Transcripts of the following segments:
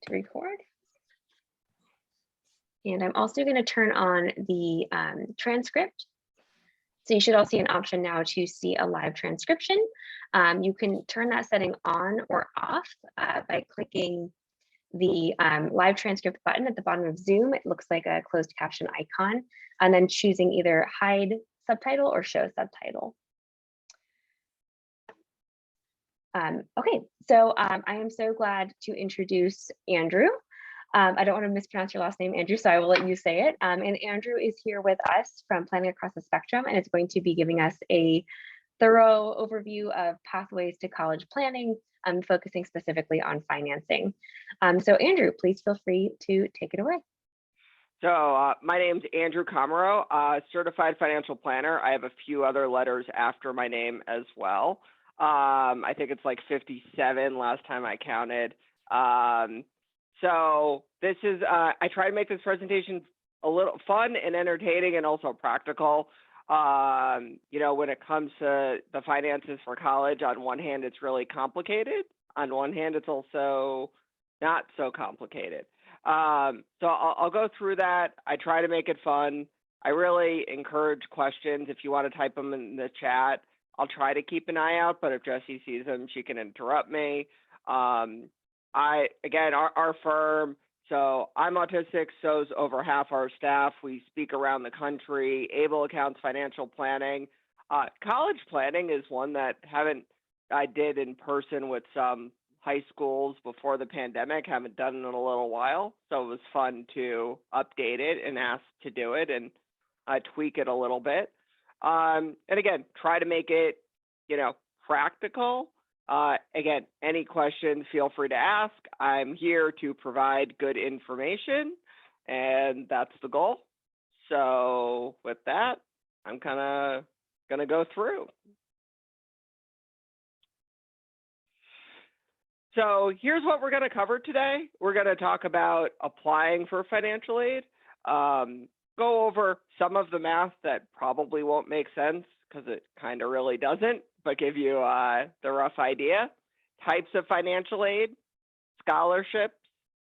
record. And I'm also going to turn on the transcript. So you should all see an option now to see a live transcription. You can turn that setting on or off by clicking the live transcript button at the bottom of Zoom. It looks like a closed caption icon, and then choosing either hide subtitle or show subtitle. Okay, so I am so glad to introduce Andrew. I don't want to mispronounce your last name, Andrew, so I will let you say it. And Andrew is here with us from Planning Across the Spectrum, and is going to be giving us a thorough overview of pathways to college planning, focusing specifically on financing. So Andrew, please feel free to take it away. So my name's Andrew Komarow, certified financial planner. I have a few other letters after my name as well. I think it's like 57 last time I counted. So this is, I try to make this presentation a little fun and entertaining and also practical. You know, when it comes to the finances for college, on one hand, it's really complicated. On one hand, it's also not so complicated. So I'll go through that. I try to make it fun. I really encourage questions. If you want to type them in the chat, I'll try to keep an eye out, but if Jessie sees them, she can interrupt me. Again, our firm, so I'm autistic, so is over half our staff. We speak around the country, Able Accounts, financial planning. College planning is one that I did in person with some high schools before the pandemic, haven't done it in a little while. So it was fun to update it and ask to do it and tweak it a little bit. And again, try to make it, you know, practical. Again, any questions, feel free to ask. I'm here to provide good information, and that's the goal. So with that, I'm kind of going to go through. So here's what we're going to cover today. We're going to talk about applying for financial aid, go over some of the math that probably won't make sense because it kind of really doesn't, but give you the rough idea. Types of financial aid, scholarships,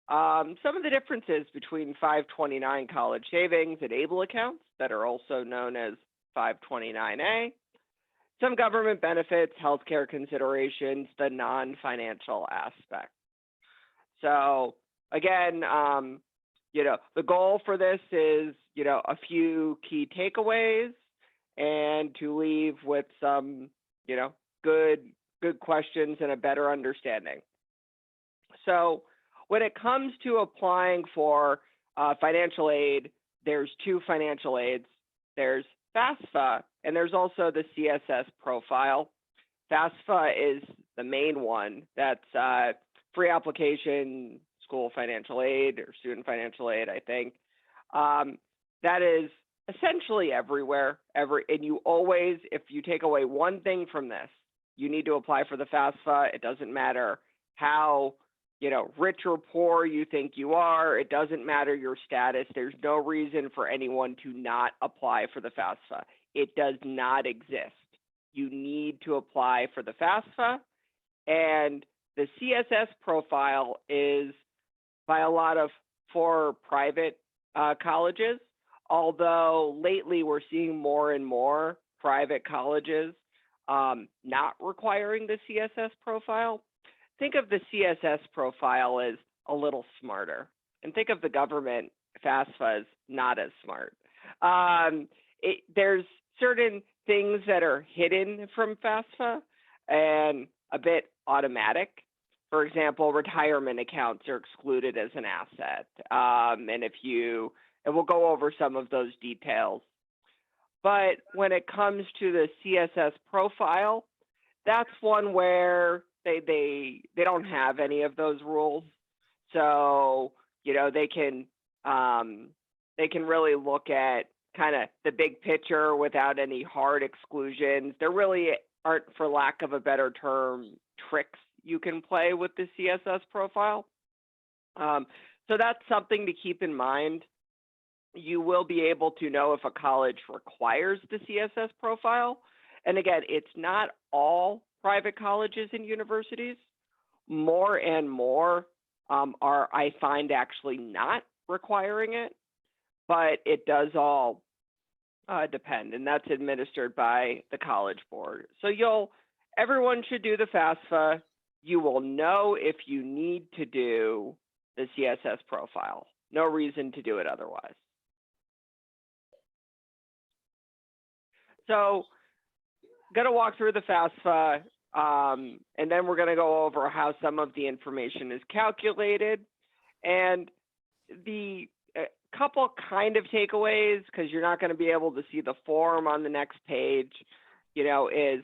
some of the differences between 529 college savings and Able accounts that are also known as 529A, some government benefits, healthcare considerations, the non-financial aspect. So again, you know, the goal for this is, you know, a few key takeaways and to leave with some, you know, good questions and a better understanding. So when it comes to applying for financial aid, there's two financial aids. There's FAFSA, and there's also the CSS profile. FAFSA is the main one. That's free application, school financial aid or student financial aid, I think. That is essentially everywhere. And you always, if you take away one thing from this, you need to apply for the FAFSA. It doesn't matter how, you know, rich or poor you think you are. It doesn't matter your status. There's no reason for anyone to not apply for the FAFSA. It does not exist. You need to apply for the FAFSA. And the CSS profile is by a lot of for private colleges, although lately we're seeing more and more private colleges not requiring the CSS profile. Think of the CSS profile as a little smarter, and think of the government FAFSA as not as smart. There's certain things that are hidden from FAFSA and a bit automatic. For example, retirement accounts are excluded as an asset. And we'll go over some of those details. But when it comes to the CSS profile, that's one where they don't have any of those rules. So, you know, they can really look at kind of the big picture without any hard exclusions. There really aren't, for lack of a better term, tricks you can play with the CSS profile. So that's something to keep in mind. You will be able to know if a college requires the CSS profile. And again, it's not all private colleges and universities. More and more are, I find, actually not requiring it, but it does all depend, and that's administered by the College Board. So everyone should do the FAFSA. You will know if you need to do the CSS profile. No reason to do it otherwise. So going to walk through the FAFSA, and then we're going to go over how some of the information is calculated. And the couple kind of takeaways, because you're not going to be able to see the form on the next page, is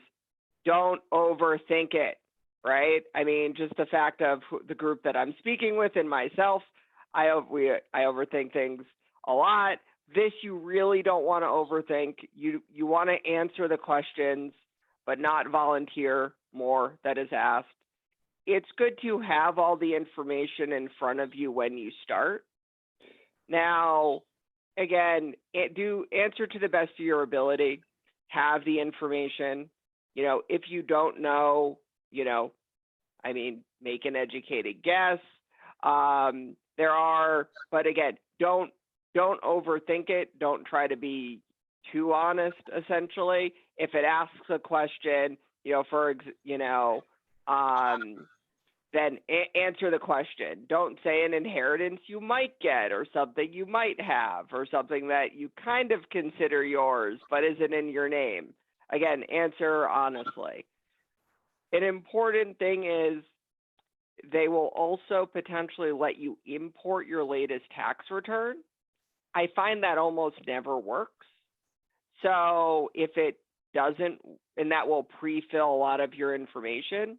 don't overthink it, right? I mean, just the fact of the group that I'm speaking with and myself, I overthink things a lot. This you really don't want to overthink. You want to answer the questions, but not volunteer more that is asked. It's good to have all the information in front of you when you start. Now, again, do answer to the best of your ability, have the information. If you don't know, make an educated guess. But again, don't overthink it. Don't try to be too honest, essentially. If it asks a question, then answer the question. Don't say an inheritance you might get, or something you might have, or something that you kind of consider yours but isn't in your name. Again, answer honestly. An important thing is they will also potentially let you import your latest tax return. I find that almost never works. So if it doesn't, and that will pre-fill a lot of your information.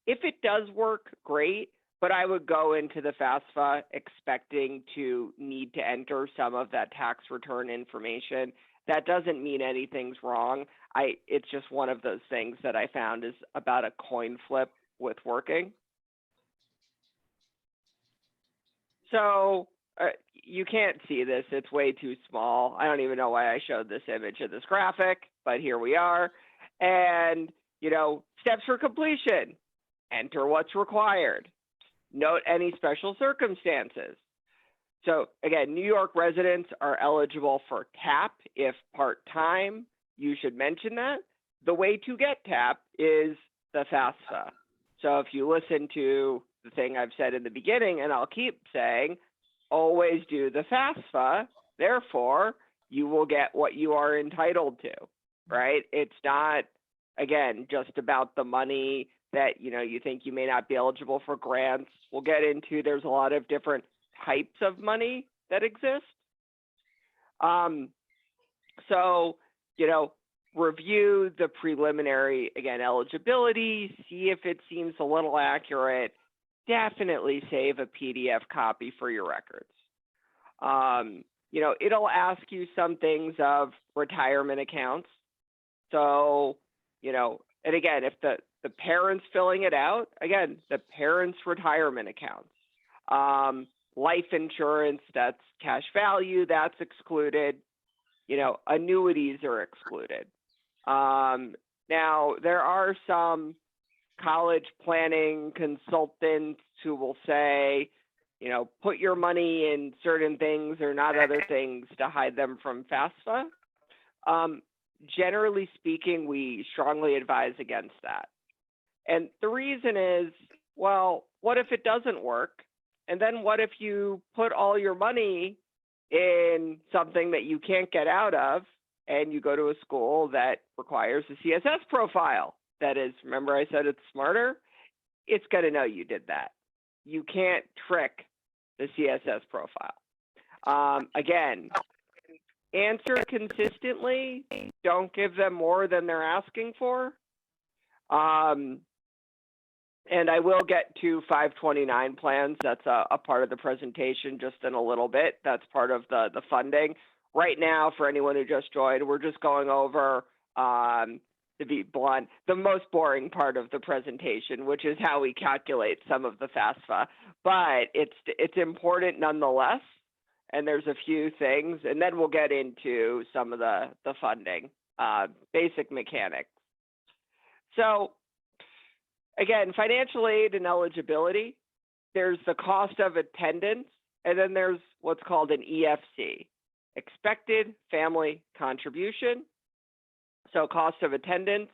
If it does work, great, but I would go into the FAFSA expecting to need to enter some of that tax return information. That doesn't mean anything's wrong. It's just one of those things that I found is about a coin flip with working. So you can't see this. It's way too small. I don't even know why I showed this image of this graphic, but here we are. And, steps for completion. Enter what's required. Note any special circumstances. So again, New York residents are eligible for TAP if part-time. You should mention that. The way to get TAP is the FAFSA. So if you listen to the thing I've said in the beginning, and I'll keep saying, always do the FAFSA, therefore you will get what you are entitled to, right? It's not, again, just about the money that you think you may not be eligible for grants. We'll get into, there's a lot of different types of money that exist. So, review the preliminary, again, eligibility, see if it seems a little accurate. Definitely save a PDF copy for your records. It'll ask you some things of retirement accounts. So, and again, if the parents filling it out, again, the parents' retirement accounts. Life insurance, that's cash value, that's excluded. Annuities are excluded. Now, there are some college planning consultants who will say, put your money in certain things or not other things to hide them from FAFSA. Generally speaking, we strongly advise against that. And the reason is, well, what if it doesn't work? And then what if you put all your money in something that you can't get out of, and you go to a school that requires a CSS profile? That is, remember I said it's smarter? It's going to know you did that. You can't trick the CSS profile. Again, answer consistently. Don't give them more than they're asking for. And I will get to 529 plans. That's a part of the presentation just in a little bit. That's part of the funding. Right now, for anyone who just joined, we're just going over, to be blunt, the most boring part of the presentation, which is how we calculate some of the FAFSA. But it's important nonetheless. And there's a few things, and then we'll get into some of the funding, basic mechanics. So again, financial aid and eligibility. there's the cost of attendance, and then there's what's called an EFC, expected family contribution. So cost of attendance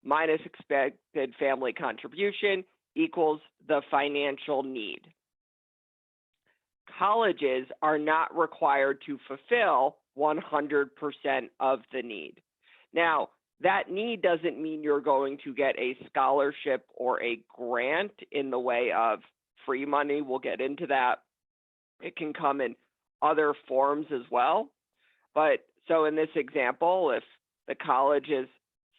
minus expected family contribution equals the financial need. Colleges are not required to fulfill 100% of the need. Now, that need doesn't mean you're going to get a scholarship or a grant in the way of free money. We'll get into that. It can come in other forms as well. But so in this example, if the college is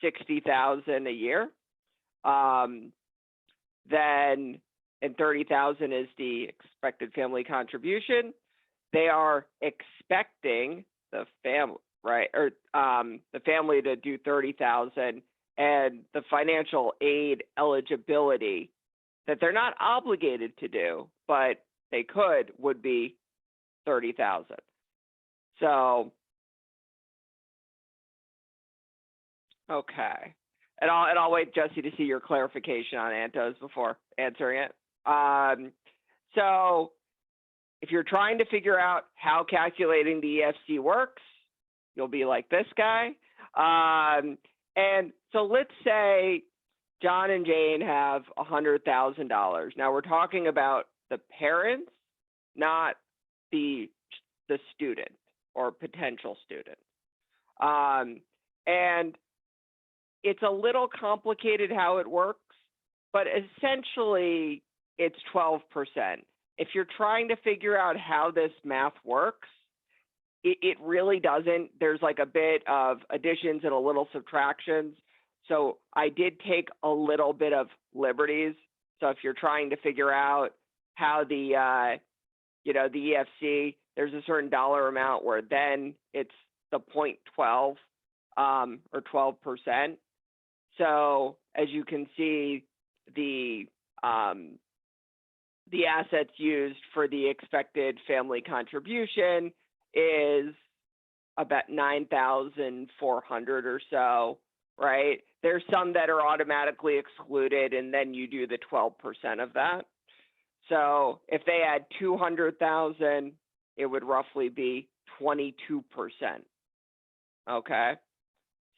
$60,000 a year, then and $30,000 is the expected family contribution, they are expecting the family, right, or the family to do $30,000, and the financial aid eligibility that they're not obligated to do, but they could, would be $30,000. So, okay, and I'll wait, Jesse, to see your clarification on Antos before answering it. So if you're trying to figure out how calculating the EFC works, you'll be like this guy. And so let's say John and Jane have $100,000. Now we're talking about the parents, not the student or potential student. And it's a little complicated how it works, but essentially it's 12%. If you're trying to figure out how this math works, it really doesn't. There's like a bit of additions and a little subtractions. So I did take a little bit of liberties. So if you're trying to figure out how the, the EFC, there's a certain dollar amount where then it's the 0.12 or 12%. So as you can see, the assets used for the expected family contribution is about 9,400 or so, right? There's some that are automatically excluded, and then you do the 12% of that. So if they had 200,000, it would roughly be 22%. Okay.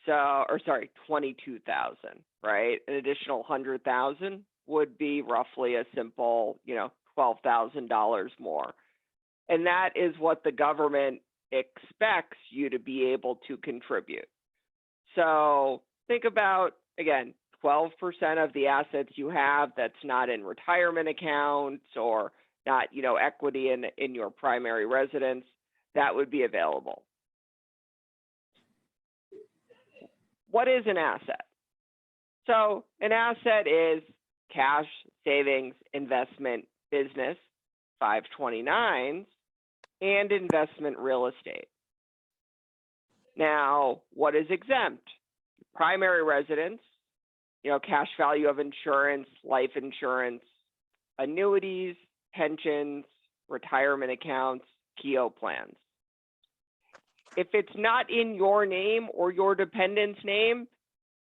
So, or sorry, 22,000, right? An additional 100,000 would be roughly a simple, $12,000 more. And that is what the government expects you to be able to contribute. So think about, again, 12% of the assets you have that's not in retirement accounts or not, equity in your primary residence, that would be available. What is an asset? So an asset is cash, savings, investment, business, 529s, and investment real estate. Now, what is exempt? Primary residence, cash value of insurance, life insurance, annuities, pensions, retirement accounts, KEO plans. If it's not in your name or your dependent's name,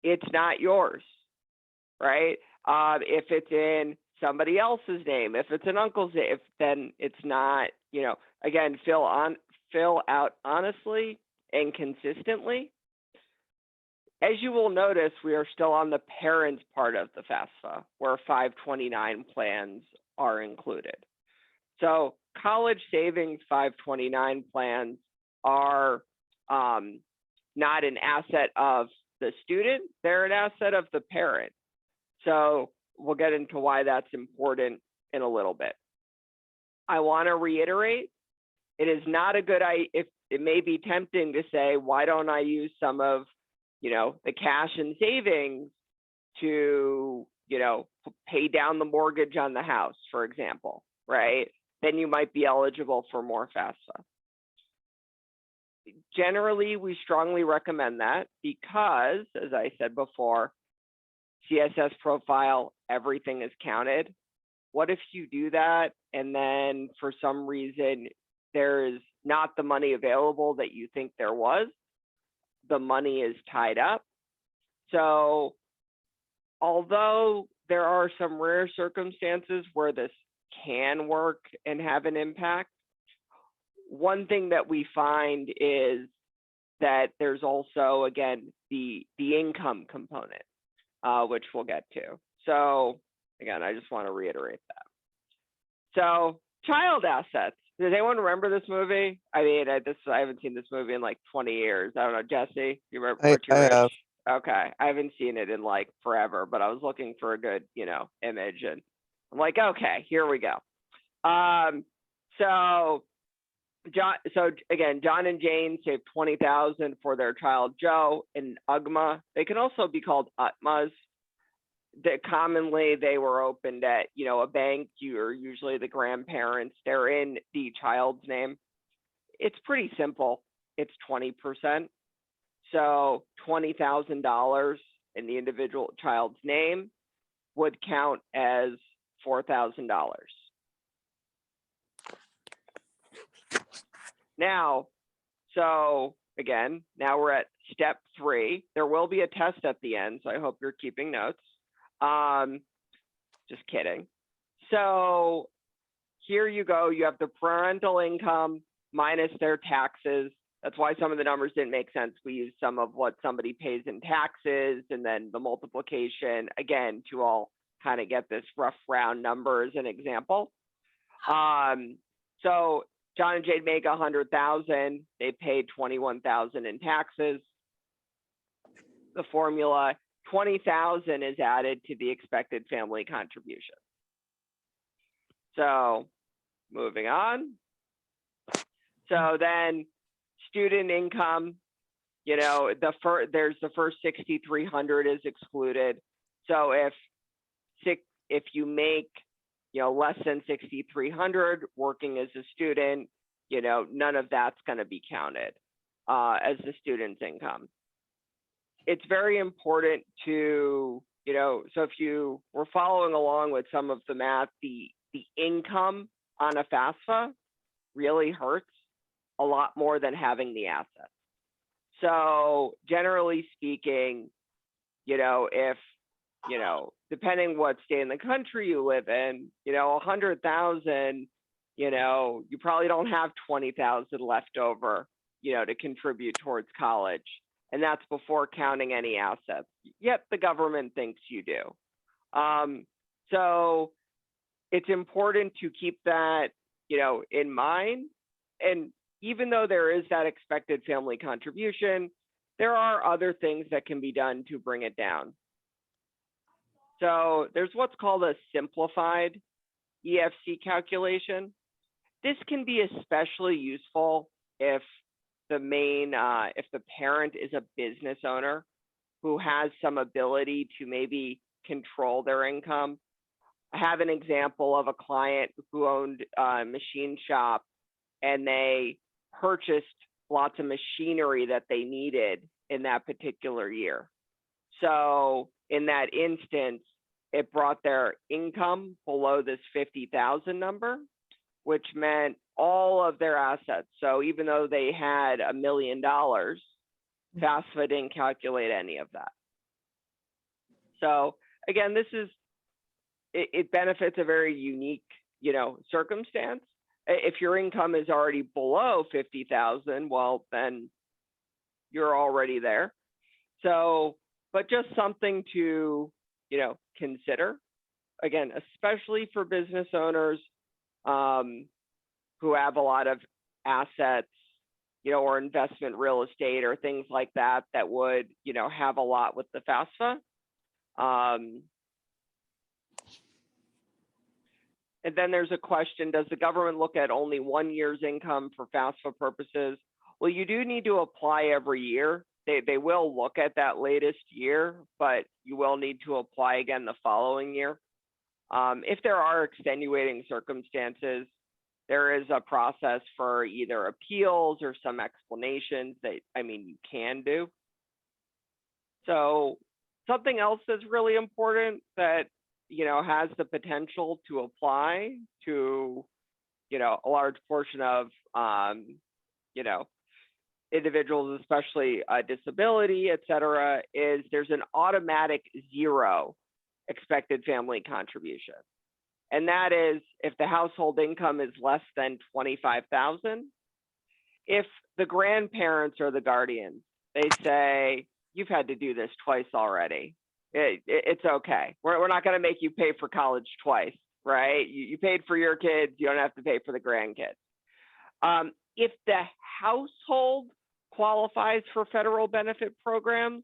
it's not yours, right? If it's in somebody else's name, if it's an uncle's name, then it's not, again, fill out honestly and consistently. As you will notice, we are still on the parents part of the FAFSA, where 529 plans are included. So college savings 529 plans are not an asset of the student, they're an asset of the parent. So we'll get into why that's important in a little bit. I want to reiterate, it is not a good idea. If it may be tempting to say, why don't I use some of, the cash and savings to, pay down the mortgage on the house, for example, right? Then you might be eligible for more FAFSA. Generally, we strongly recommend that because, as I said before, CSS profile, everything is counted. What if you do that and then for some reason there is not the money available that you think there was? The money is tied up. So although there are some rare circumstances where this can work and have an impact. One thing that we find is that there's also, again, the income component, which we'll get to. So again, I just want to reiterate that. So child assets. Does anyone remember this movie? I mean, I haven't seen this movie in like 20 years. I don't know, Jesse, you remember? I have. Okay, I haven't seen it in like forever, but I was looking for a good, image, and I'm like, okay, here we go. So John and Jane saved $20,000 for their child Joe in UGMA. They can also be called UTMAs. That commonly they were opened at, a bank. You're usually the grandparents. They're in the child's name. It's pretty simple. It's 20%. So $20,000 in the individual child's name would count as $4,000. Now, so again, now we're at step 3. There will be a test at the end, so I hope you're keeping notes. Just kidding. So here you go. You have the parental income minus their taxes. That's why some of the numbers didn't make sense. We used some of what somebody pays in taxes and then the multiplication, again, to all kind of get this rough round number as an example. So John and Jade make $100,000. They paid $21,000 in taxes. The formula, $20,000 is added to the expected family contribution. So moving on. So then student income, there's the first $6,300 is excluded. So if you make less than $6,300 working as a student, none of that's going to be counted as the student's income. It's very important to, so if you were following along with some of the math, the income on a FAFSA really hurts a lot more than having the assets. So generally speaking, if, depending what state in the country you live in, 100,000, you probably don't have 20,000 left over, to contribute towards college. And that's before counting any assets. Yet the government thinks you do. So it's important to keep that, in mind. And even though there is that expected family contribution, there are other things that can be done to bring it down. So there's what's called a simplified EFC calculation. This can be especially useful if if the parent is a business owner who has some ability to maybe control their income. I have an example of a client who owned a machine shop, and they purchased lots of machinery that they needed in that particular year. So in that instance, it brought their income below this 50,000 number, which meant all of their assets. So even though they had $1 million, FAFSA didn't calculate any of that. So again, it benefits a very unique, circumstance. If your income is already below 50,000, well, then you're already there. So, but just something to, consider. Again, especially for business owners who have a lot of assets, or investment real estate or things like that, that would, have a lot with the FAFSA. And then there's a question, does the government look at only 1 year's income for FAFSA purposes? Well, you do need to apply every year. They will look at that latest year, but you will need to apply again the following year. If there are extenuating circumstances, there is a process for either appeals or some explanations that, you can do. So something else that's really important that, has the potential to apply to, a large portion of, individuals, especially disability, et cetera, is there's an automatic 0 expected family contribution. And that is if the household income is less than 25,000, if the grandparents or the guardians, they say, you've had to do this twice already. It's okay. We're not going to make you pay for college twice, right? You paid for your kids. You don't have to pay for the grandkids. If the household qualifies for federal benefit programs,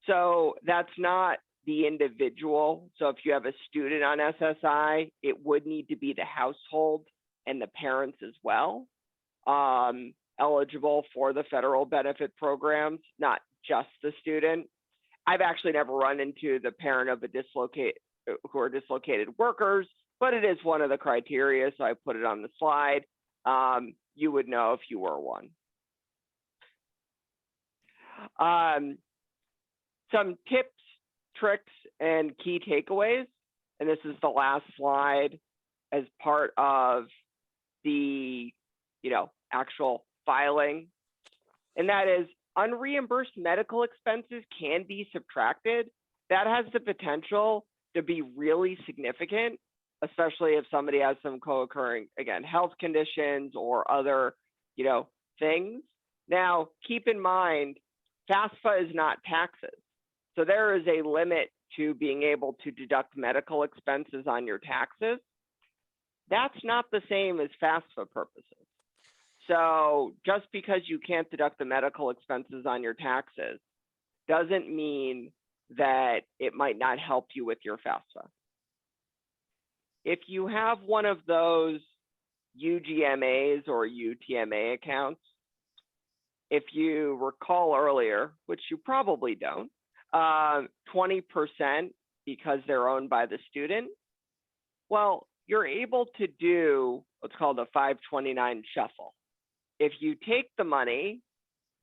so that's not the individual. So if you have a student on SSI, it would need to be the household and the parents as well, eligible for the federal benefit programs, not just the student. I've actually never run into the parent of who are dislocated workers, but it is one of the criteria, so I put it on the slide. You would know if you were one. Some tips, tricks, and key takeaways, and this is the last slide as part of the actual filing, and that is unreimbursed medical expenses can be subtracted. That has the potential to be really significant, especially if somebody has some co-occurring, again, health conditions or other, things. Now, keep in mind, FAFSA is not taxes. So there is a limit to being able to deduct medical expenses on your taxes. That's not the same as FAFSA purposes. So just because you can't deduct the medical expenses on your taxes doesn't mean that it might not help you with your FAFSA. If you have one of those UGMAs or UTMA accounts, if you recall earlier, which you probably don't, 20% because they're owned by the student, well, you're able to do what's called a 529 shuffle. If you take the money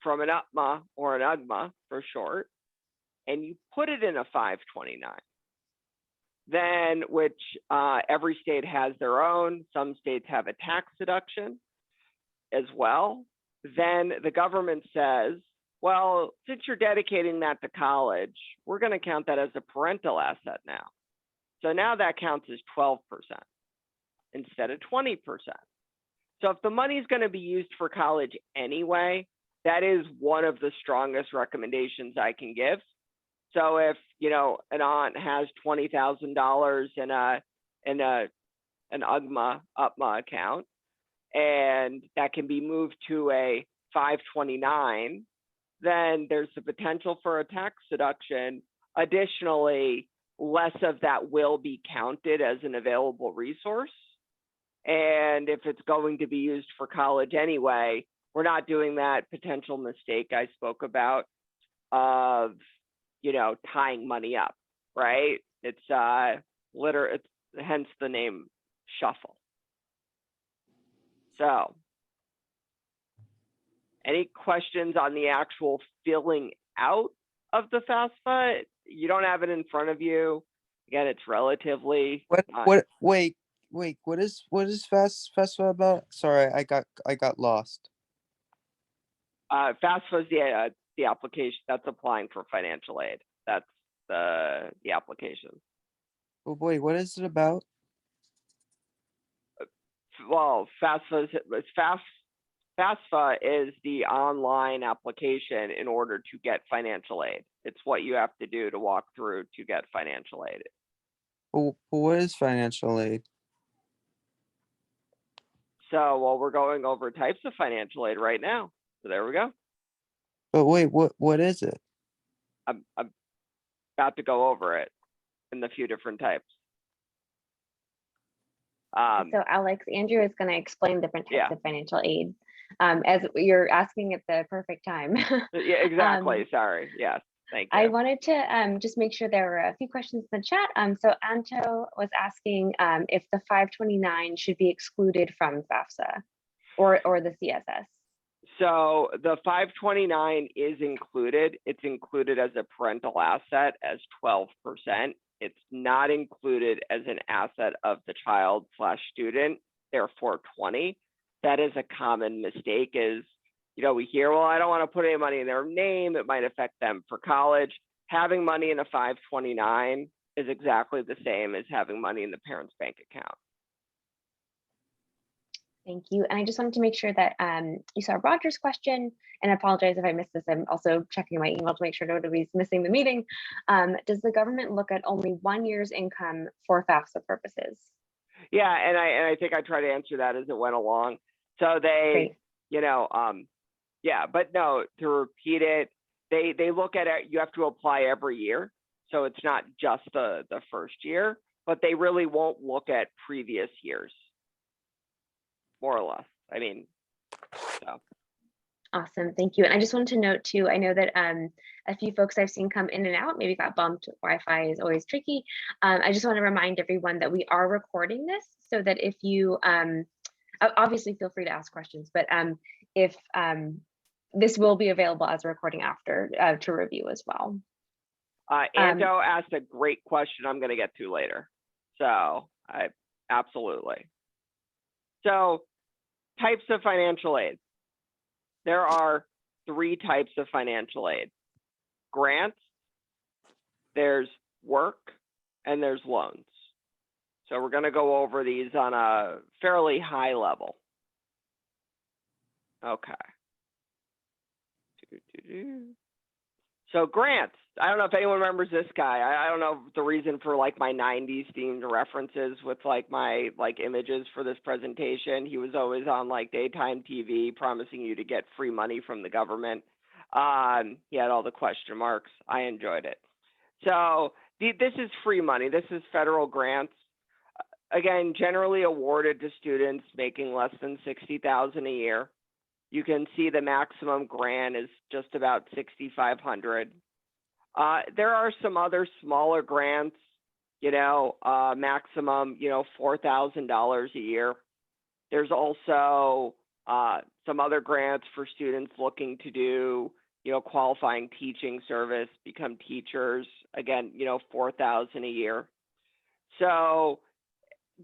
from an UTMA or an UGMA for short, and you put it in a 529, then which every state has their own, some states have a tax deduction as well, then the government says, well, since you're dedicating that to college, we're going to count that as a parental asset now. So now that counts as 12% instead of 20%. So if the money is going to be used for college anyway, that is one of the strongest recommendations I can give. So if, an aunt has $20,000 in an UGMA, UTMA account, and that can be moved to a 529, then there's the potential for a tax deduction. Additionally, less of that will be counted as an available resource. And if it's going to be used for college anyway, we're not doing that potential mistake I spoke about of, tying money up, right? It's it's hence the name shuffle. So any questions on the actual filling out of the FAFSA? You don't have it in front of you. Again, it's relatively. Wait. What is FAFSA about? Sorry, I got lost. FAFSA is the application that's applying for financial aid. That's the application. Oh boy, what is it about? Well, FAFSA is the online application in order to get financial aid. It's what you have to do to walk through to get financial aid. Oh, what is financial aid? So, well, we're going over types of financial aid right now. So there we go. But wait, what is it? I'm about to go over it in the few different types. So Alex, Andrew is going to explain different types Yeah. of financial aid. As you're asking at the perfect time. Yeah, exactly. Sorry. Yes. Thank you. I wanted to just make sure there were a few questions in the chat. So Anto was asking if the 529 should be excluded from FAFSA or the CSS. So the 529 is included. It's included as a parental asset as 12%. It's not included as an asset of the child/student, therefore 20. That is a common mistake is, we hear, well, I don't want to put any money in their name. It might affect them for college. Having money in a 529 is exactly the same as having money in the parent's bank account. Thank you. And I just wanted to make sure that you saw Roger's question, and I apologize if I missed this. I'm also checking my email to make sure nobody's missing the meeting. Does the government look at only 1 year's income for FAFSA purposes? Yeah, and I think I tried to answer that as it went along. So they, Great. you know, yeah, but no, to repeat it, they look at it, you have to apply every year. So it's not just the first year, but they really won't look at previous years, more or less. I mean, so. Awesome, thank you. And I just wanted to note too, I know that a few folks I've seen come in and out, maybe got bumped. Wi-Fi is always tricky. I just want to remind everyone that we are recording this so that if you, obviously feel free to ask questions, but if this will be available as a recording after to review as well. Ando asked a great question I'm going to get to later. So absolutely. So types of financial aid. There are 3 types of financial aid: grants, there's work, and there's loans. So we're going to go over these on a fairly high level. Okay. So grants. I don't know if anyone remembers this guy. I don't know the reason for like my 90s themed references with like my images for this presentation. He was always on like daytime TV promising you to get free money from the government. He had all the question marks. I enjoyed it. So this is free money. This is federal grants. Again, generally awarded to students making less than $60,000 a year. You can see the maximum grant is just about $6,500. There are some other smaller grants, maximum, $4,000 a year. There's also some other grants for students looking to do, qualifying teaching service, become teachers, again, $4,000 a year. So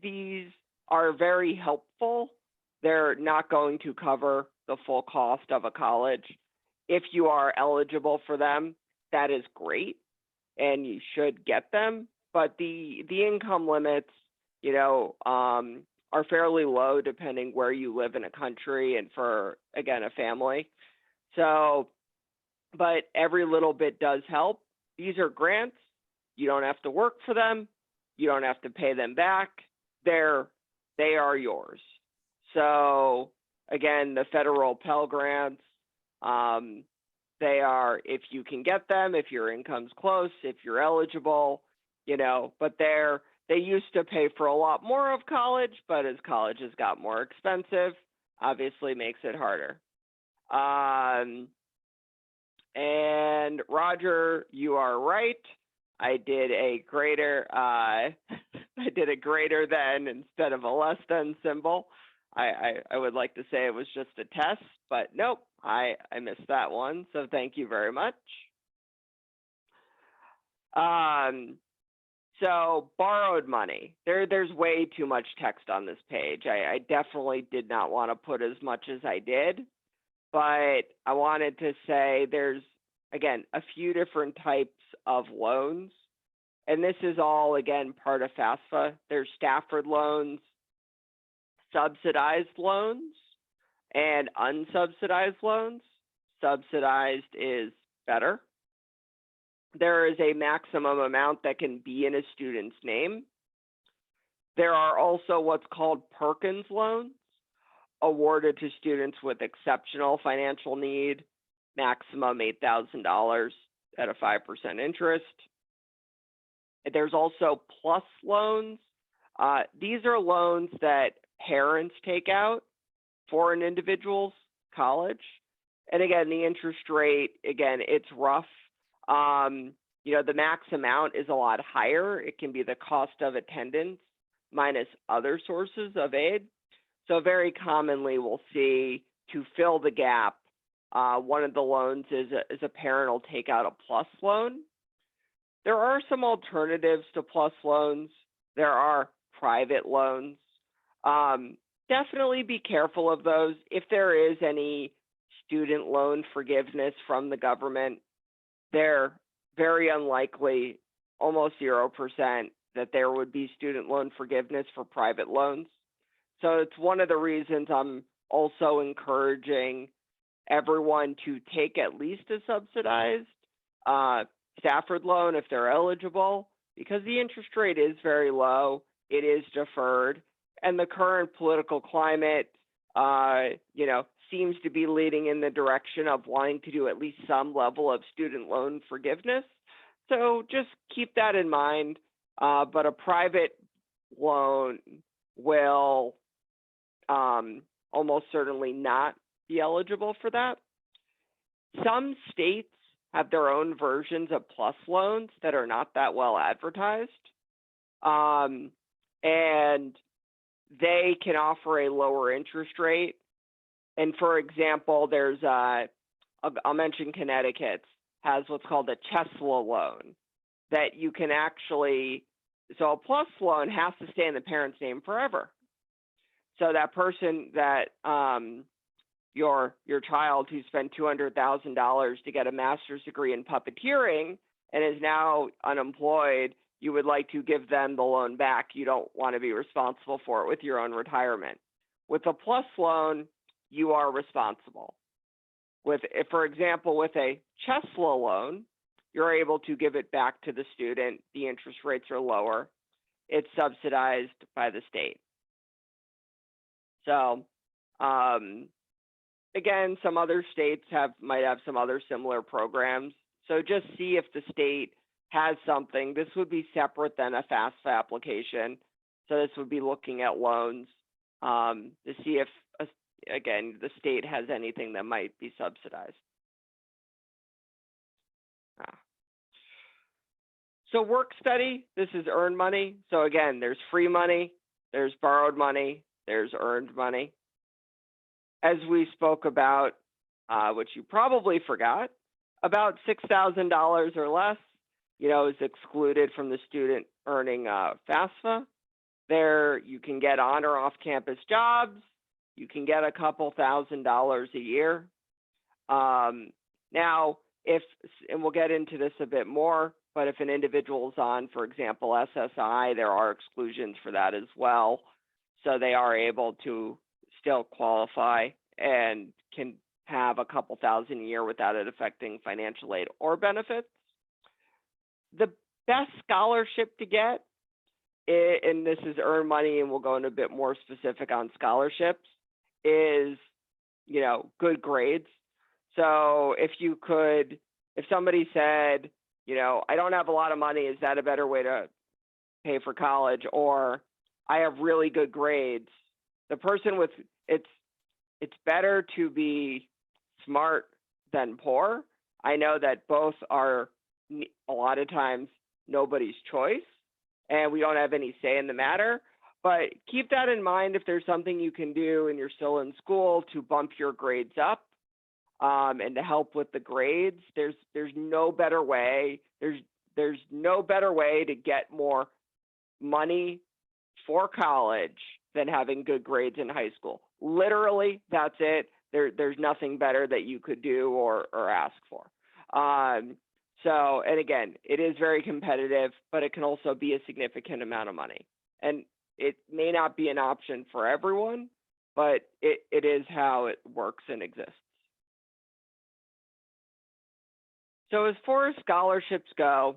these are very helpful. They're not going to cover the full cost of a college. If you are eligible for them, that is great, and you should get them. But the income limits, are fairly low depending where you live in a country and for, again, a family. So, but every little bit does help. These are grants. You don't have to work for them. You don't have to pay them back. They are yours. So again, the federal Pell Grants, they are, if you can get them, if your income's close, if you're eligible, but they used to pay for a lot more of college, but as colleges got more expensive, obviously makes it harder. And Roger, you are right. I did a greater, I did a greater than instead of a less than symbol. I would like to say it was just a test, but nope, I missed that one. So thank you very much. So borrowed money, there's way too much text on this page. I definitely did not want to put as much as I did, but I wanted to say there's, again, a few different types of loans. And this is all, again, part of FAFSA. There's Stafford loans, subsidized loans, and unsubsidized loans. Subsidized is better. There is a maximum amount that can be in a student's name. There are also what's called Perkins loans, awarded to students with exceptional financial need, maximum $8,000 at a 5% interest. There's also PLUS loans. These are loans that parents take out for an individual's college. And again, the interest rate, again, it's rough. The max amount is a lot higher. It can be the cost of attendance minus other sources of aid. So very commonly we'll see, to fill the gap, one of the loans is a parent will take out a PLUS loan. There are some alternatives to PLUS loans. There are private loans. Definitely be careful of those. If there is any student loan forgiveness from the government, they're very unlikely almost 0% that there would be student loan forgiveness for private loans. So it's one of the reasons I'm also encouraging everyone to take at least a subsidized Stafford loan if they're eligible, because the interest rate is very low, it is deferred, and the current political climate, seems to be leading in the direction of wanting to do at least some level of student loan forgiveness. So just keep that in mind. But a private loan will almost certainly not be eligible for that. Some states have their own versions of PLUS loans that are not that well advertised. And they can offer a lower interest rate. And for example, there's I'll mention Connecticut has what's called a Tesla loan that you can actually, so a PLUS loan has to stay in the parent's name forever. So that person that your child who spent $200,000 to get a master's degree in puppeteering and is now unemployed, you would like to give them the loan back. You don't want to be responsible for it with your own retirement. With a PLUS loan, you are responsible. With, for example, with a Tesla loan, you're able to give it back to the student. The interest rates are lower. It's subsidized by the state. So, again, some other states might have some other similar programs. So just see if the state has something. This would be separate than a FAFSA application. So this would be looking at loans to see if, again, the state has anything that might be subsidized. So work study, this is earned money. So again, there's free money, there's borrowed money, there's earned money. As we spoke about, which you probably forgot, about $6,000 or less, is excluded from the student earning FAFSA. There, you can get on or off campus jobs. You can get a couple $1,000s a year. Now, and we'll get into this a bit more, but if an individual is on, for example, SSI, there are exclusions for that as well. So they are able to still qualify and can have a couple thousand a year without it affecting financial aid or benefits. The best scholarship to get, and this is earned money, and we'll go into a bit more specific on scholarships, is, good grades. So if somebody said, I don't have a lot of money, is that a better way to pay for college? Or I have really good grades. The person with, it's better to be smart than poor. I know that both are a lot of times nobody's choice, and we don't have any say in the matter. But keep that in mind if there's something you can do and you're still in school to bump your grades up and to help with the grades. There's no better way. There's no better way to get more money for college than having good grades in high school. Literally, that's it. There's nothing better that you could do or ask for. So, and again, it is very competitive, but it can also be a significant amount of money. And it may not be an option for everyone, but it is how it works and exists. So as far as scholarships go,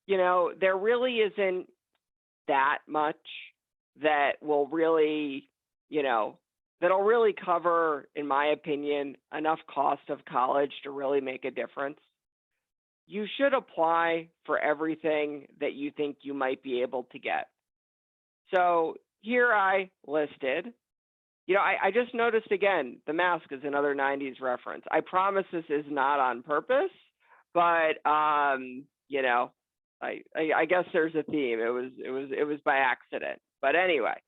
there really isn't that much that will really, that'll really cover, in my opinion, enough cost of college to really make a difference. You should apply for everything that you think you might be able to get. So here I listed, I just noticed again, the mask is another 90s reference. I promise this is not on purpose, but I guess there's a theme. It was by accident. But anyway,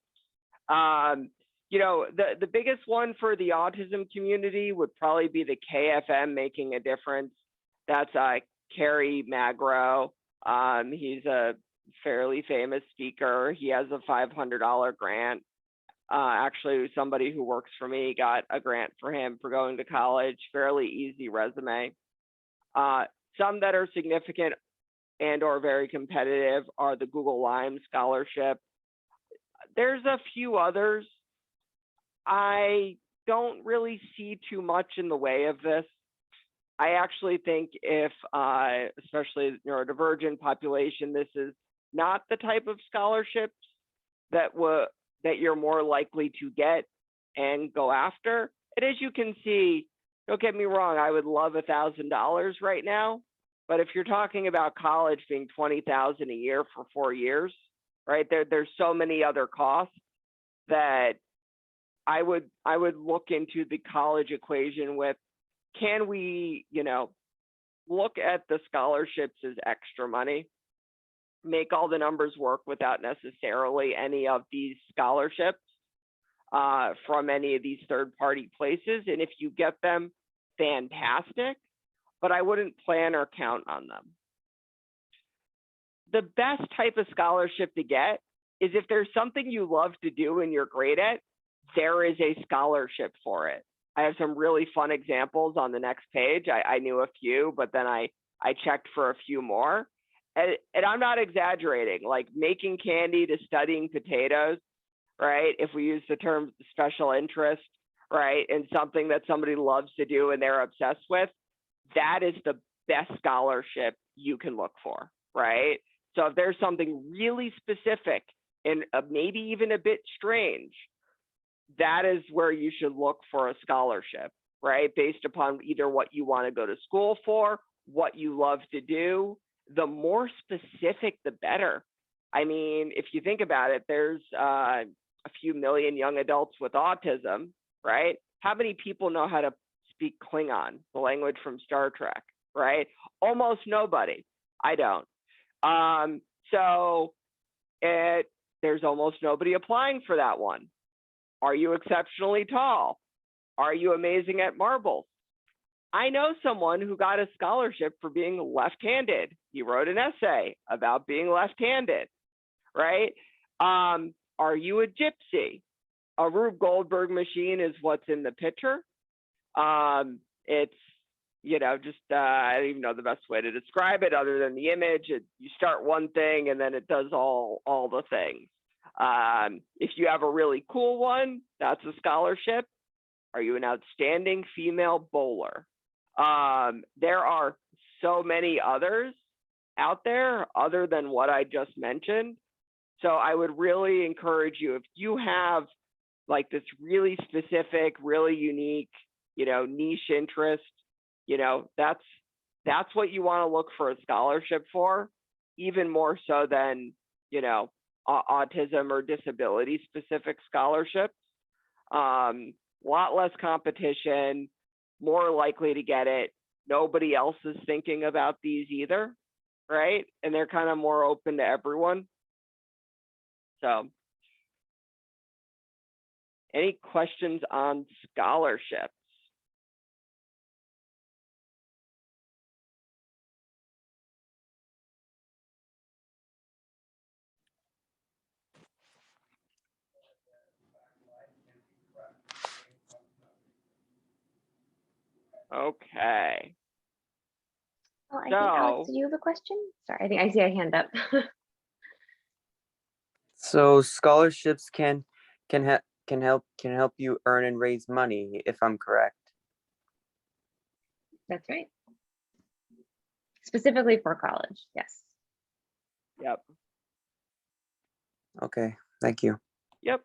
the biggest one for the autism community would probably be the KFM Making a Difference. That's Kerry Magro. He's a fairly famous speaker. He has a $500 grant. Actually, somebody who works for me got a grant for him for going to college. Fairly easy resume. Some that are significant and or very competitive are the Google Lime Scholarship. There's a few others. I don't really see too much in the way of this. I actually think if, especially neurodivergent population, this is not the type of scholarships that you're more likely to get and go after. And as you can see, don't get me wrong, I would love $1,000 right now, but if you're talking about college being $20,000 a year for 4 years, right? There's so many other costs that I would look into the college equation with, can we, look at the scholarships as extra money, make all the numbers work without necessarily any of these scholarships from any of these third-party places. And if you get them, fantastic, but I wouldn't plan or count on them. The best type of scholarship to get is if there's something you love to do and you're great at, there is a scholarship for it. I have some really fun examples on the next page. I knew a few, but then I checked for a few more. And I'm not exaggerating, like making candy to studying potatoes, right? If we use the term special interest, right? And something that somebody loves to do and they're obsessed with, that is the best scholarship you can look for, right? So if there's something really specific and maybe even a bit strange, that is where you should look for a scholarship, right? Based upon either what you want to go to school for, what you love to do. The more specific, the better. I mean, if you think about it, there's a few million young adults with autism, right? How many people know how to speak Klingon, the language from Star Trek, right? Almost nobody. I don't. So there's almost nobody applying for that one. Are you exceptionally tall? Are you amazing at marbles? I know someone who got a scholarship for being left-handed. He wrote an essay about being left-handed, right? Are you a gypsy? A Rube Goldberg machine is what's in the picture. It's, just, I don't even know the best way to describe it other than the image. You start one thing and then it does all the things. If you have a really cool one, that's a scholarship. Are you an outstanding female bowler? There are so many others out there other than what I just mentioned. So I would really encourage you, if you have like this really specific, really unique, niche interest, that's what you want to look for a scholarship for, even more so than, autism or disability specific scholarships. Lot less competition, more likely to get it. Nobody else is thinking about these either, right? And they're kind of more open to everyone. So, any questions on scholarships? Okay. Well, I think Alex, So, did you have a question? Sorry, I think I see a hand up. So scholarships can help you earn and raise money, if I'm correct. That's right. Specifically for college, yes. yep. Okay, thank you. Yep.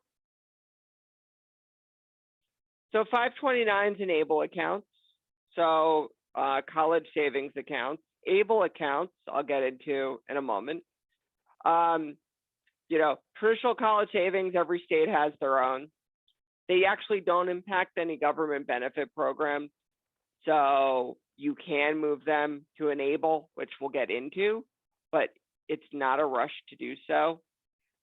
So 529s and ABLE accounts. So college savings accounts, ABLE accounts, I'll get into in a moment. Traditional college savings, every state has their own. They actually don't impact any government benefit programs. So you can move them to an ABLE, which we'll get into, but it's not a rush to do so.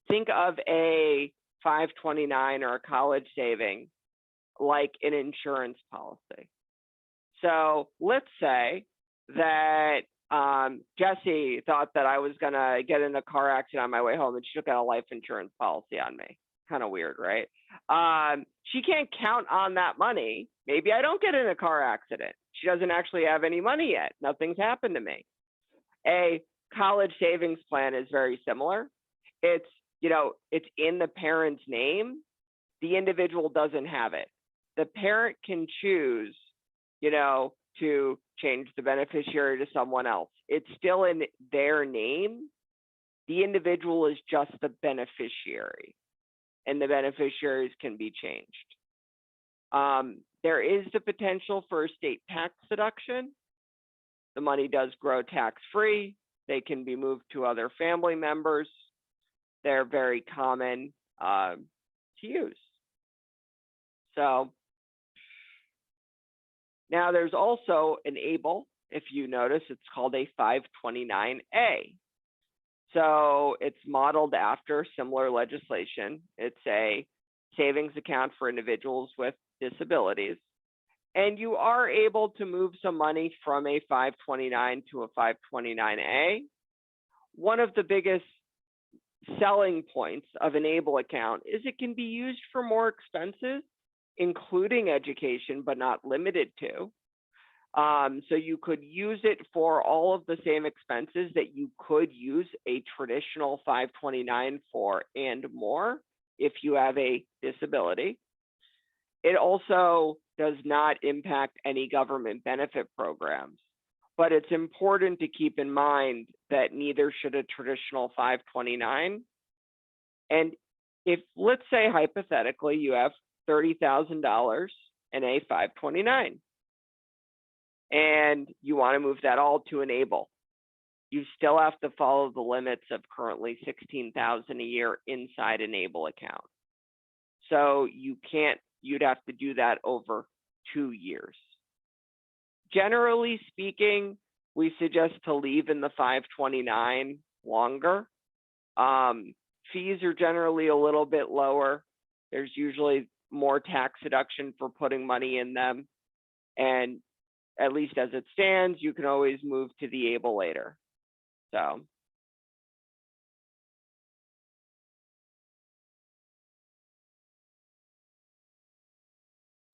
Think of a 529 or a college saving like an insurance policy. So let's say that Jessie thought that I was going to get in a car accident on my way home and she took out a life insurance policy on me. Kind of weird, right? She can't count on that money. Maybe I don't get in a car accident. She doesn't actually have any money yet. Nothing's happened to me. A college savings plan is very similar. It's, it's in the parent's name. The individual doesn't have it. The parent can choose, to change the beneficiary to someone else. It's still in their name. The individual is just the beneficiary, and the beneficiaries can be changed. There is the potential for a state tax deduction. The money does grow tax-free. They can be moved to other family members. They're very common to use. So now there's also an ABLE. If you notice, it's called a 529A. So it's modeled after similar legislation. It's a savings account for individuals with disabilities. And you are able to move some money from a 529 to a 529A. One of the biggest selling points of an ABLE account is it can be used for more expenses, including education, but not limited to. So you could use it for all of the same expenses that you could use a traditional 529 for and more if you have a disability. It also does not impact any government benefit programs, but it's important to keep in mind that neither should a traditional 529. And if, let's say hypothetically, you have $30,000 in a 529, and you want to move that all to an ABLE, you still have to follow the limits of currently $16,000 a year inside an ABLE account. So you'd have to do that over 2 years. Generally speaking, we suggest to leave in the 529 longer. Fees are generally a little bit lower. There's usually more tax deduction for putting money in them. And at least as it stands, you can always move to the ABLE later. So.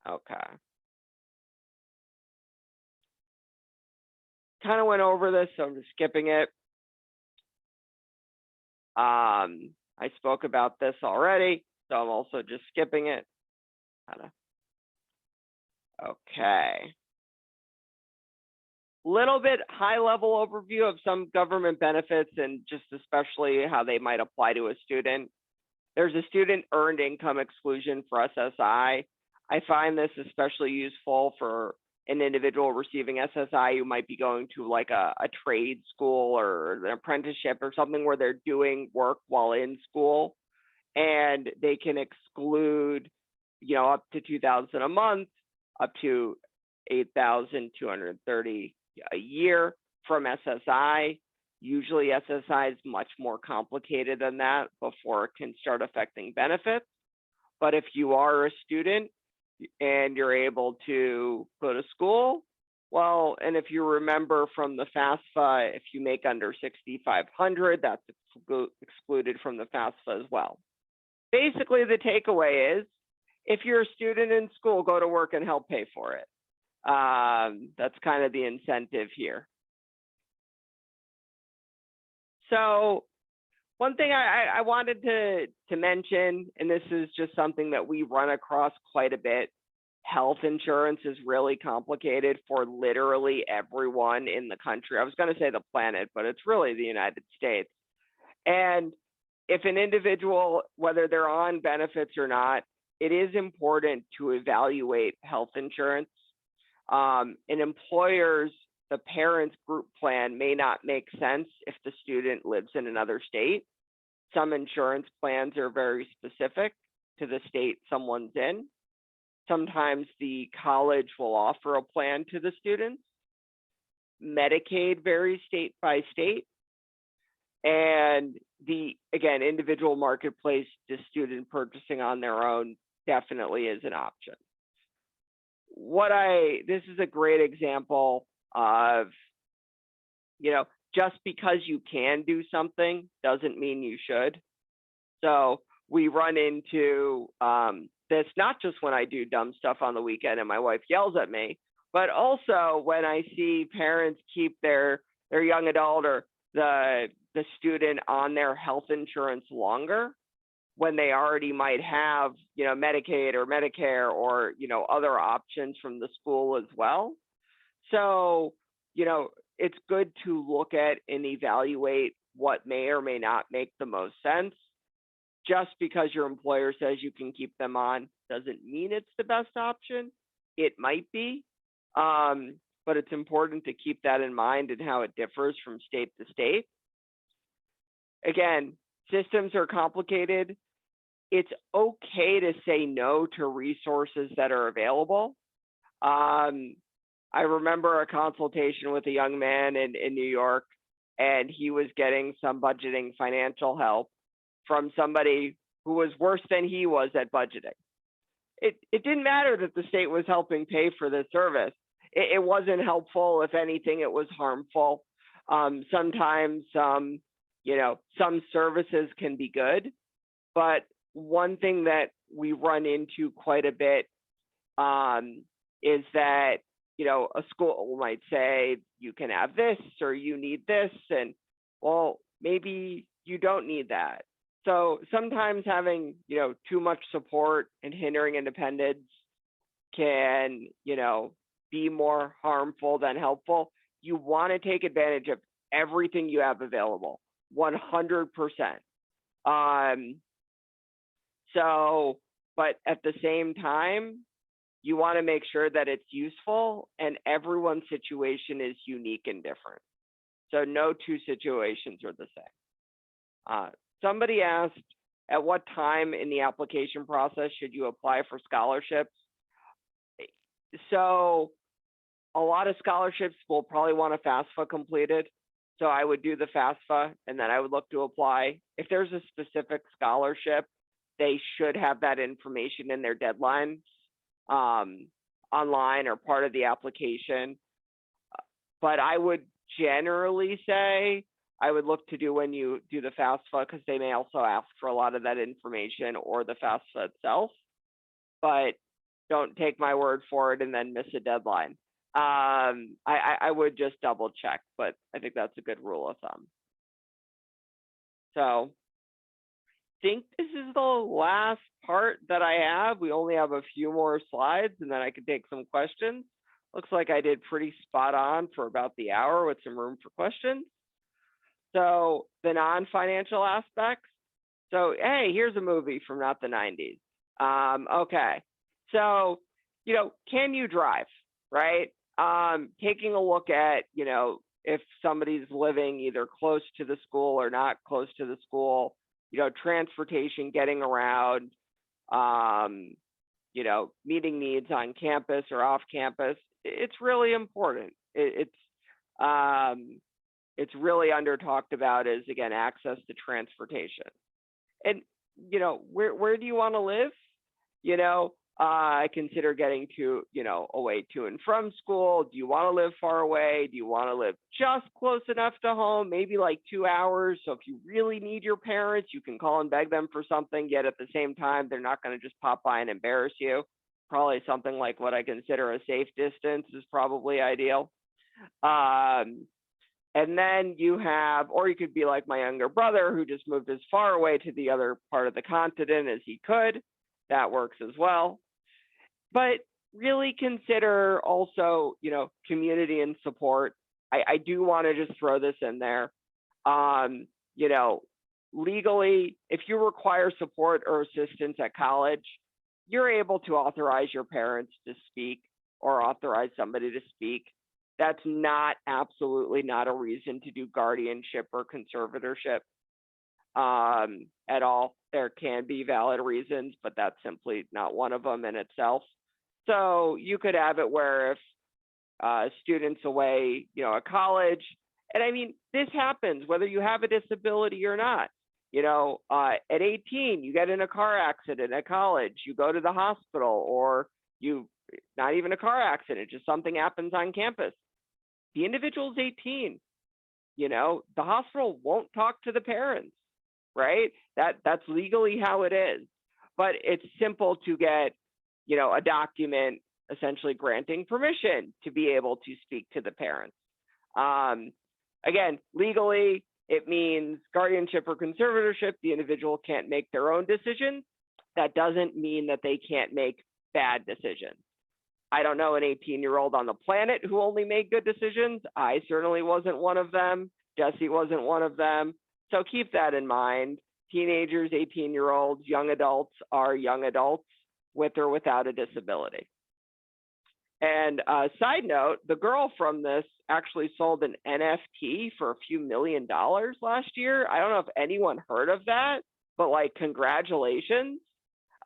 Okay. Kind of went over this, so I'm just skipping it. I spoke about this already, so I'm also just skipping it. Okay. Little bit high-level overview of some government benefits and just especially how they might apply to a student. There's a student earned income exclusion for SSI. I find this especially useful for an individual receiving SSI who might be going to like a trade school or an apprenticeship or something where they're doing work while in school, and they can exclude, up to $2,000 a month, up to $8,230 a year from SSI. Usually SSI is much more complicated than that before it can start affecting benefits. But if you are a student and you're able to go to school, well, and if you remember from the FAFSA, if you make under $6,500, that's excluded from the FAFSA as well. Basically, the takeaway is, if you're a student in school, go to work and help pay for it. That's kind of the incentive here. So one thing I wanted to mention, and this is just something that we run across quite a bit, health insurance is really complicated for literally everyone in the country. I was going to say the planet, but it's really the United States. And if an individual, whether they're on benefits or not, it is important to evaluate health insurance. An employer's, the parent's group plan may not make sense if the student lives in another state. Some insurance plans are very specific to the state someone's in. Sometimes the college will offer a plan to the students. Medicaid varies state by state. And again, individual marketplace to student purchasing on their own definitely is an option. This is a great example of, just because you can do something doesn't mean you should. So we run into this not just when I do dumb stuff on the weekend and my wife yells at me, but also when I see parents keep their young adult or the student on their health insurance longer when they already might have, Medicaid or Medicare or, other options from the school as well. So, it's good to look at and evaluate what may or may not make the most sense. Just because your employer says you can keep them on doesn't mean it's the best option. It might be, but it's important to keep that in mind and how it differs from state to state. Again, systems are complicated. It's okay to say no to resources that are available. I remember a consultation with a young man in New York, and he was getting some budgeting financial help from somebody who was worse than he was at budgeting. It didn't matter that the state was helping pay for the service. It wasn't helpful. If anything, it was harmful. Sometimes, some services can be good, but one thing that we run into quite a bit is that, a school might say, you can have this or you need this, and well, maybe you don't need that. So sometimes having, too much support and hindering independence can, be more harmful than helpful. You want to take advantage of everything you have available, 100%. But at the same time, you want to make sure that it's useful, and everyone's situation is unique and different. So no two situations are the same. Somebody asked, at what time in the application process should you apply for scholarships? So a lot of scholarships will probably want a FAFSA completed. So I would do the FAFSA, and then I would look to apply. If there's a specific scholarship, they should have that information in their deadlines online or part of the application. But I would generally say I would look to do when you do the FAFSA, because they may also ask for a lot of that information or the FAFSA itself. But don't take my word for it and then miss a deadline. I would just double check, but I think that's a good rule of thumb. So I think this is the last part that I have. We only have a few more slides, and then I can take some questions. Looks like I did pretty spot on for about the hour with some room for questions. So the non-financial aspects. So, hey, here's a movie from not the 90s. Okay, so, can you drive, right? Taking a look at, if somebody's living either close to the school or not close to the school, transportation, getting around, meeting needs on campus or off campus. It's really important. It's really under talked about is, again, access to transportation. And, where do you want to live? I consider getting to, away to and from school. Do you want to live far away? Do you want to live just close enough to home? Maybe like 2 hours. So if you really need your parents, you can call and beg them for something, yet at the same time, they're not going to just pop by and embarrass you. Probably something like what I consider a safe distance is probably ideal. And then you have, or you could be like my younger brother who just moved as far away to the other part of the continent as he could. That works as well. But really consider also, community and support. I do want to just throw this in there. Legally, if you require support or assistance at college, you're able to authorize your parents to speak or authorize somebody to speak. That's absolutely not a reason to do guardianship or conservatorship at all. There can be valid reasons, but that's simply not one of them in itself. So you could have it where if students away, at college, and I mean, this happens whether you have a disability or not. At 18, you get in a car accident at college, you go to the hospital, or not even a car accident, just something happens on campus. The individual's 18, the hospital won't talk to the parents, right? That's legally how it is. But it's simple to get, a document essentially granting permission to be able to speak to the parents. Again, legally, it means guardianship or conservatorship. The individual can't make their own decisions. That doesn't mean that they can't make bad decisions. I don't know an 18-year-old on the planet who only made good decisions. I certainly wasn't one of them. Jesse wasn't one of them. So keep that in mind. Teenagers, 18-year-olds, young adults are young adults with or without a disability. And side note, the girl from this actually sold an NFT for a few $1 million last year. I don't know if anyone heard of that, but like, congratulations.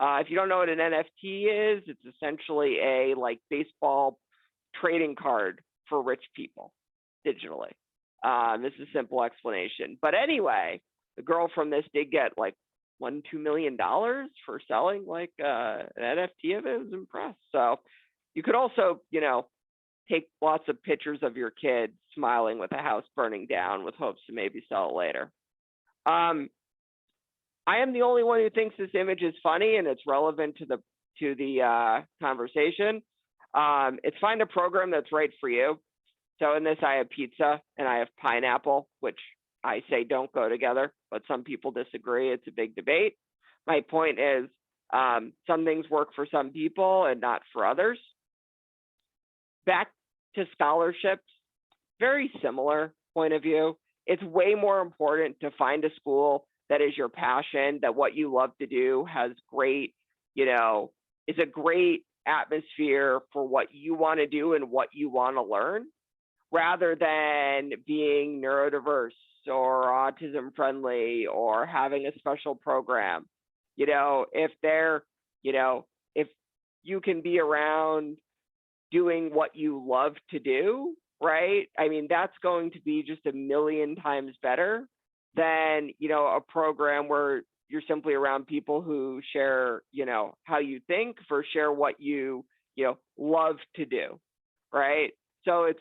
If you don't know what an NFT is, it's essentially a like baseball trading card for rich people digitally. This is a simple explanation. But anyway, the girl from this did get like $1-2 million for selling like an NFT of it. I was impressed. So you could also, you know, take lots of pictures of your kids smiling with a house burning down with hopes to maybe sell it later. I am the only one who thinks this image is funny and it's relevant to the conversation. It's find a program that's right for you. So in this, I have pizza and I have pineapple, which I say don't go together, but some people disagree. It's a big debate. My point is, some things work for some people and not for others. Back to scholarships, very similar point of view. It's way more important to find a school that is your passion, that what you love to do has great, you know, is a great atmosphere for what you want to do and what you want to learn, rather than being neurodiverse or autism friendly or having a special program. You know, if they're, you know, if you can be around doing what you love to do, right? I mean, that's going to be just a million times better than, you know, a program where you're simply around people who share, you know, how you think, for share what you know, love to do, right? So it's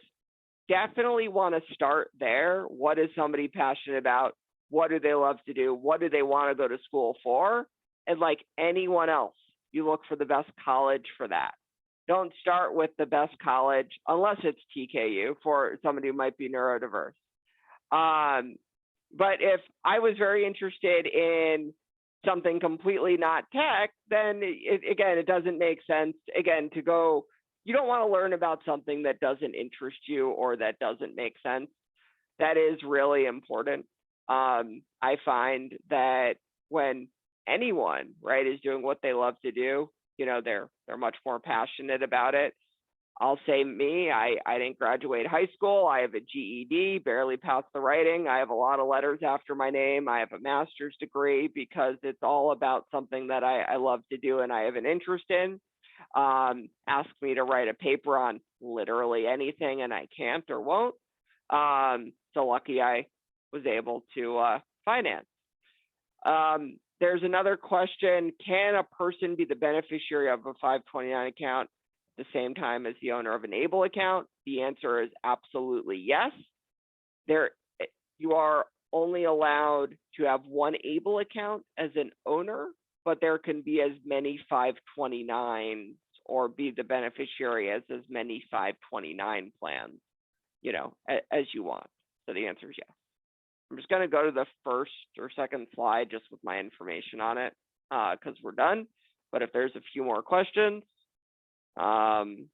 definitely want to start there. What is somebody passionate about? What do they love to do? What do they want to go to school for? And like anyone else, you look for the best college for that. Don't start with the best college unless it's TKU for somebody who might be neurodiverse. But if I was very interested in something completely not tech, then again, it doesn't make sense, again, to go, you don't want to learn about something that doesn't interest you or that doesn't make sense. That is really important. I find that when anyone, right, is doing what they love to do, you know, they're much more passionate about it. I'll say me, I didn't graduate high school. I have a GED, barely passed the writing. I have a lot of letters after my name. I have a master's degree because it's all about something that I love to do and I have an interest in. Ask me to write a paper on literally anything and I can't or won't. So lucky I was able to finance. There's another question. Can a person be the beneficiary of a 529 account at the same time as the owner of an ABLE account? The answer is absolutely yes. You are only allowed to have one ABLE account as an owner, but there can be as many 529s or be the beneficiary as many 529 plans, you know, as you want. So the answer is yes. I'm just going to go to the first or second slide just with my information on it because we're done. But if there's a few more questions, I'm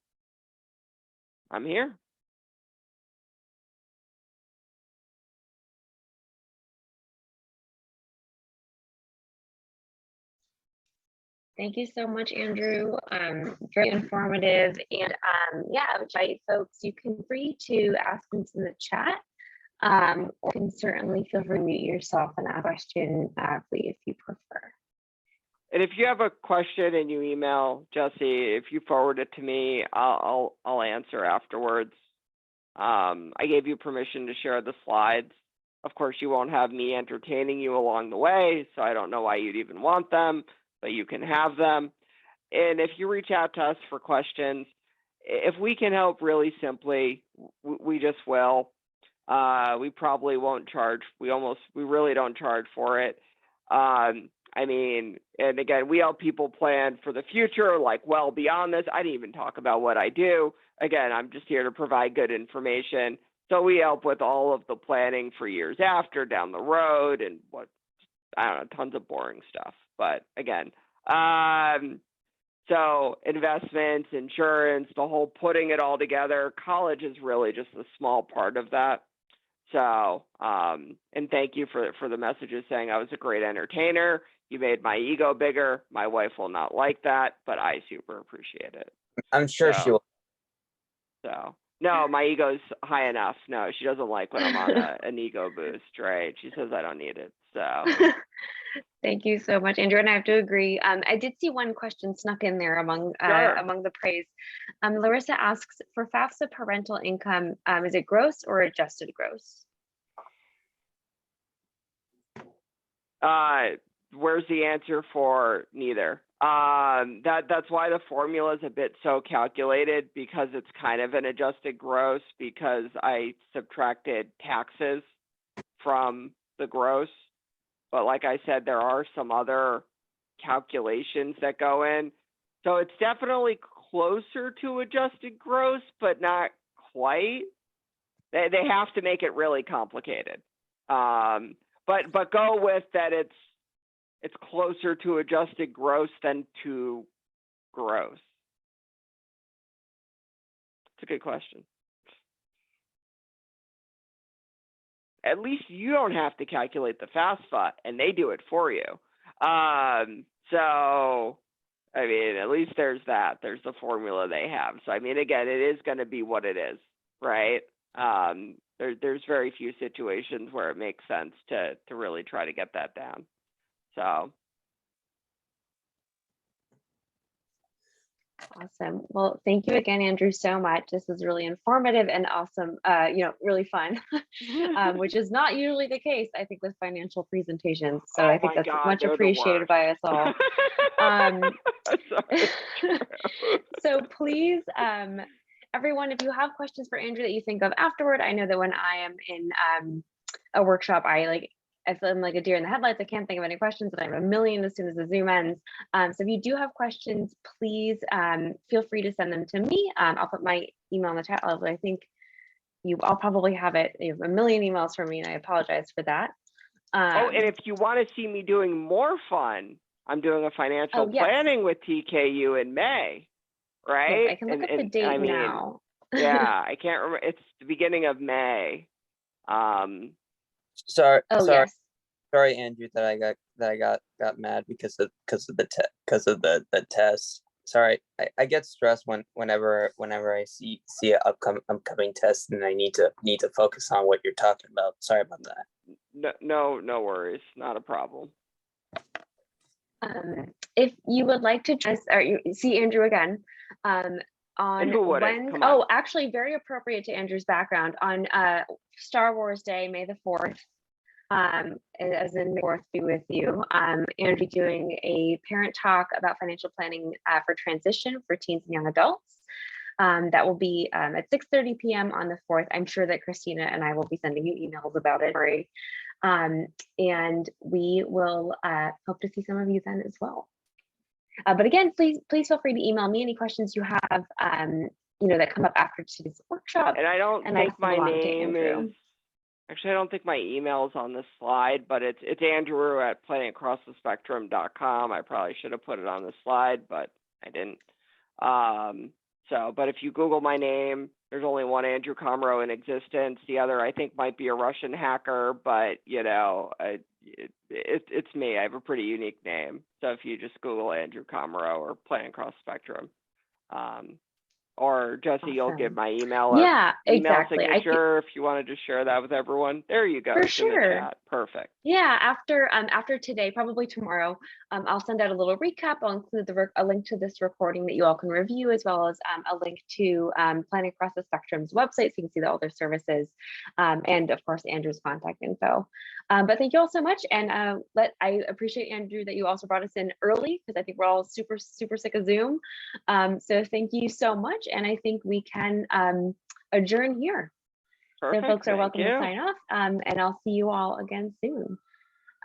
here. Thank you so much, Andrew. Very informative. And yeah, I would invite folks, you can free to ask them in the chat. Or you can certainly feel free to mute yourself and ask a question if you prefer. And if you have a question and you email Jesse, if you forward it to me, I'll answer afterwards. I gave you permission to share the slides. Of course, you won't have me entertaining you along the way, so I don't know why you'd even want them, but you can have them. And if you reach out to us for questions, if we can help really simply, we just will. We probably won't charge. We really don't charge for it. I mean, and again, we help people plan for the future, like well beyond this. I didn't even talk about what I do. Again, I'm just here to provide good information. So we help with all of the planning for years after, down the road, and I don't know, tons of boring stuff. But again, so investments, insurance, the whole putting it all together, college is really just a small part of that. So, and thank you for the messages saying I was a great entertainer. You made my ego bigger. My wife will not like that, but I super appreciate it. I'm sure she will. So, no, my ego's high enough. No, she doesn't like when I'm on an ego boost, right? She says I don't need it. So. Thank you so much, Andrew. And I have to agree. I did see one question snuck in there among the praise. Larissa asks, for FAFSA parental income, is it gross or adjusted gross? Where's the answer for neither? That's why the formula is a bit so calculated, because it's kind of an adjusted gross, because I subtracted taxes from the gross. But like I said, there are some other calculations that go in. So it's definitely closer to adjusted gross, but not quite. They have to make it really complicated. But go with that it's closer to adjusted gross than to gross. It's a good question. At least you don't have to calculate the FAFSA, and they do it for you. So, I mean, at least there's that. There's the formula they have. So, I mean, again, it is going to be what it is, right? There's very few situations where it makes sense to really try to get that down. So. Awesome. Well, thank you again, Andrew, so much. This was really informative and awesome, really fun, which is not usually the case, I think, with financial presentations. So I think that's much appreciated by us all. So please, everyone, if you have questions for Andrew that you think of afterward, I know that when I am in a workshop, I feel I'm like a deer in the headlights. I can't think of any questions, and I have a million as soon as the Zoom ends. So if you do have questions, please feel free to send them to me. I'll put my email in the chat. I think you all probably have it. You have a million emails from me, and I apologize for that. And if you want to see me doing more fun, I'm doing a financial planning with TKU in May, right? Yes, I can look up the date now. Yeah, I can't remember. It's the beginning of May. Sorry, yes. Sorry, Andrew, that I got mad because of the test. Sorry, I get stressed whenever I see an upcoming test, and I need to focus on what you're talking about. Sorry about that. No worries, not a problem. If you would like to just see Andrew again, on Wednesday. Oh, actually, very appropriate to Andrew's background, on Star Wars Day, May the 4th. As in the 4th be with you. Andrew doing a parent talk about financial planning for transition for teens and young adults. That will be at 6:30 p.m. on the 4th. I'm sure that Christina and I will be sending you emails about it. And we will hope to see some of you then as well. But again, please feel free to email me any questions you have, that come up after today's workshop. And I don't think my name is. Actually, I don't think my email is on this slide, but it's Andrew at planningacrossthespectrum.com. I probably should have put it on the slide, but I didn't. But if you Google my name, there's only one Andrew Komarow in existence. The other, I think, might be a Russian hacker, but it's me. I have a pretty unique name. So if you just Google Andrew Komarow or Planning Across the Spectrum, or Jesse, you'll give my email. Yeah, email exactly. Signature if you wanted to share that with everyone. There you go. For sure. Perfect. Yeah, after today, probably tomorrow, I'll send out a little recap. I'll include a link to this recording that you all can review, as well as a link to Planning Across the Spectrum's website, so you can see all their services, and of course Andrew's contact info. But thank you all so much, and I appreciate, Andrew, that you also brought us in early, because I think we're all super sick of Zoom. So thank you so much, and I think we can adjourn here. Perfect. So folks are welcome to sign off, and I'll see you all again soon.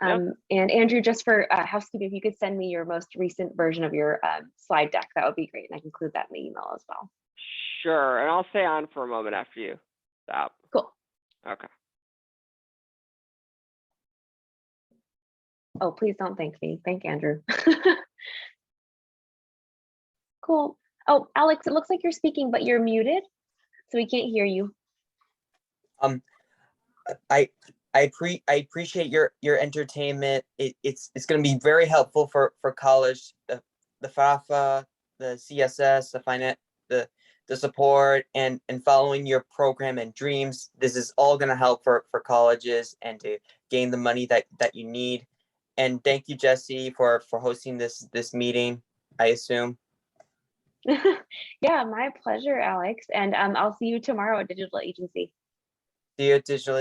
And Andrew, just for housekeeping, if you could send me your most recent version of your slide deck, that would be great, and I can include that in the email as well. Sure, and I'll stay on for a moment after you. Stop. Cool. Okay. Oh, please don't thank me. Thank Andrew. Cool. Oh, Alex, it looks like you're speaking, but you're muted, so we can't hear you. Um, I appreciate your entertainment. It's going to be very helpful for college. The FAFA, the CSS, the finance, the support, and following your program and dreams. This is all going to help for colleges and to gain the money that you need. And thank you, Jesse, for hosting this meeting. I assume. Yeah, my pleasure, Alex. And I'll see you tomorrow at Digital Agency. See you at Digital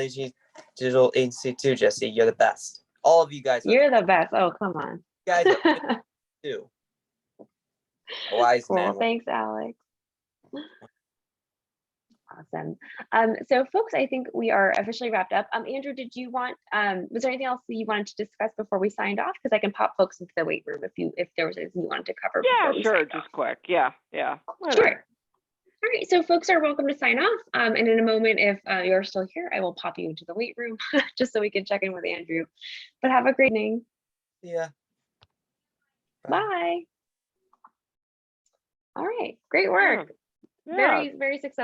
Agency too, Jesse. You're the best. All of you guys are You're the best. Oh, come on. you guys are too. A wise Cool. man. Thanks, Alex. Awesome. So folks, I think we are officially wrapped up. Andrew, did you want, was there anything else that you wanted to discuss before we signed off? Because I can pop folks into the wait room if there was anything you wanted to cover. Yeah, before we sure. signed Just off. quick. Yeah. Why not? Sure. All right, so folks are welcome to sign off. And in a moment, if you're still here, I will pop you into the wait room just so we can check in with Andrew. But have a great evening. Yeah. Bye. All right, great work. Yeah. Very, very successful.